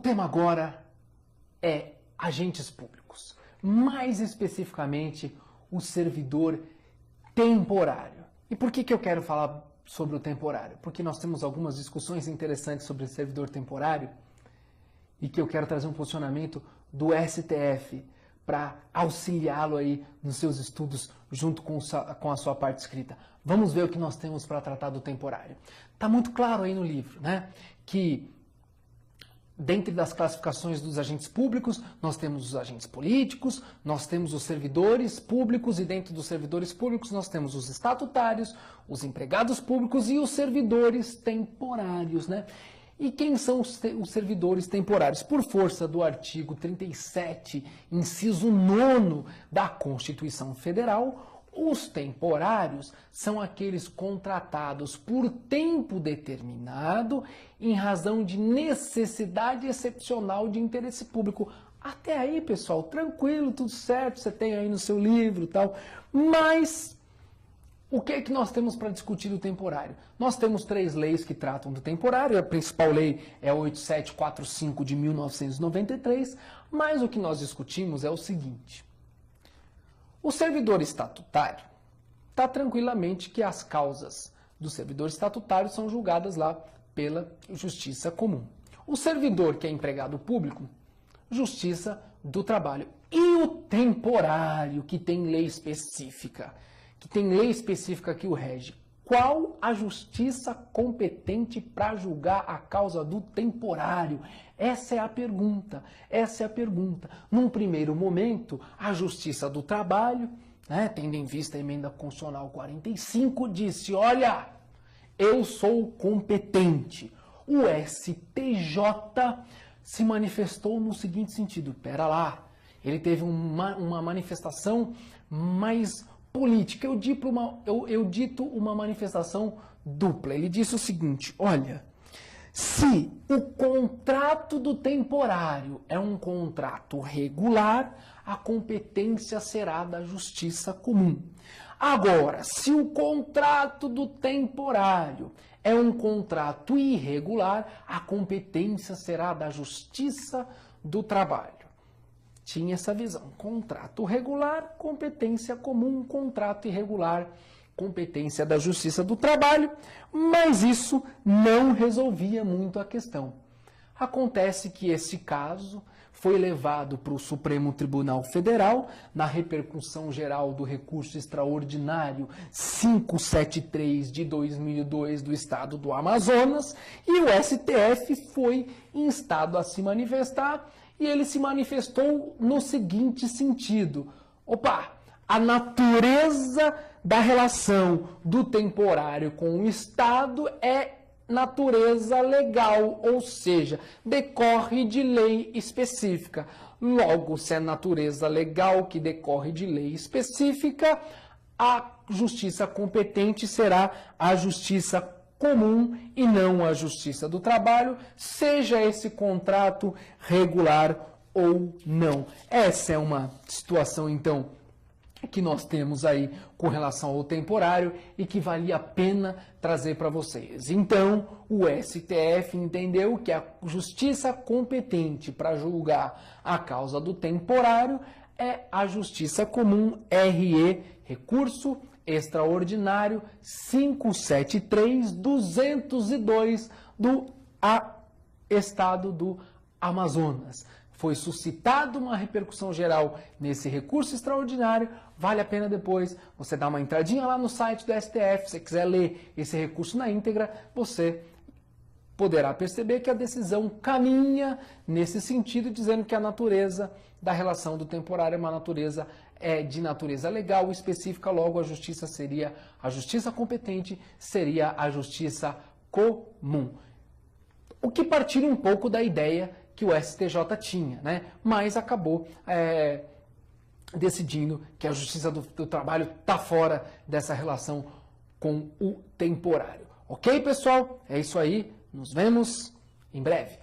tema agora é agentes públicos, mais especificamente o servidor temporário. E por que eu quero falar sobre o temporário? Porque nós temos algumas discussões interessantes sobre o servidor temporário e que eu quero trazer um posicionamento do STF para auxiliá-lo aí nos seus estudos junto com a sua parte escrita. Vamos ver o que nós temos para tratar do temporário. Está muito claro aí no livro, né, que dentre das classificações dos agentes públicos, nós temos os agentes políticos, nós temos os servidores públicos e dentro dos servidores públicos nós temos os estatutários, os empregados públicos e os servidores temporários, né? E quem são os servidores temporários? Por força do artigo 37, inciso 9 da Constituição Federal, os temporários são aqueles contratados por tempo determinado em razão de necessidade excepcional de interesse público. Até aí, pessoal, tranquilo, tudo certo, você tem aí no seu livro e tal, mas o que é que nós temos para discutir do temporário? Nós temos 3 leis que tratam do temporário, a principal lei é a 8745 de 1993, mas o que nós discutimos é o seguinte: o servidor estatutário está tranquilamente que as causas do servidor estatutário são julgadas lá pela Justiça Comum. O servidor que é empregado público, Justiça do Trabalho. E o temporário, que tem lei específica, que o rege. Qual a justiça competente para julgar a causa do temporário? Essa é a pergunta. Num primeiro momento, a Justiça do Trabalho, né, tendo em vista a emenda constitucional 45, disse: olha, eu sou competente. O STJ se manifestou no seguinte sentido: pera lá, ele teve uma manifestação mais política. Eu dito uma manifestação dupla. Ele disse o seguinte: olha, se o contrato do temporário é um contrato regular, a competência será da Justiça Comum. Agora, se o contrato do temporário é um contrato irregular, a competência será da Justiça do Trabalho. Tinha essa visão: contrato regular, competência comum; contrato irregular, competência da Justiça do Trabalho, mas isso não resolvia muito a questão. Acontece que esse caso foi levado para o Supremo Tribunal Federal, na repercussão geral do recurso extraordinário 573 de 2002 do Estado do Amazonas, e o STF foi instado a se manifestar, e ele se manifestou no seguinte sentido: opa, a natureza da relação do temporário com o Estado é natureza legal, ou seja, decorre de lei específica. Logo, se é natureza legal que decorre de lei específica, a justiça competente será a Justiça Comum e não a Justiça do Trabalho, seja esse contrato regular ou não. Essa é uma situação, então, que nós temos aí com relação ao temporário e que valia a pena trazer para vocês. Então, o STF entendeu que a justiça competente para julgar a causa do temporário é a Justiça Comum, RE, recurso extraordinário 573/202 do Estado do Amazonas. Foi suscitada uma repercussão geral nesse recurso extraordinário. Vale a pena depois você dar uma entradinha lá no site do STF. Se você quiser ler esse recurso na íntegra, você poderá perceber que a decisão caminha nesse sentido, dizendo que a natureza da relação do temporário é uma natureza de natureza legal específica. Logo, a justiça seria a justiça competente, seria a Justiça Comum. O que partilha um pouco da ideia que o STJ tinha, né? Mas acabou decidindo que a Justiça do Trabalho está fora dessa relação com o temporário. Ok, pessoal? É isso aí. Nos vemos em breve.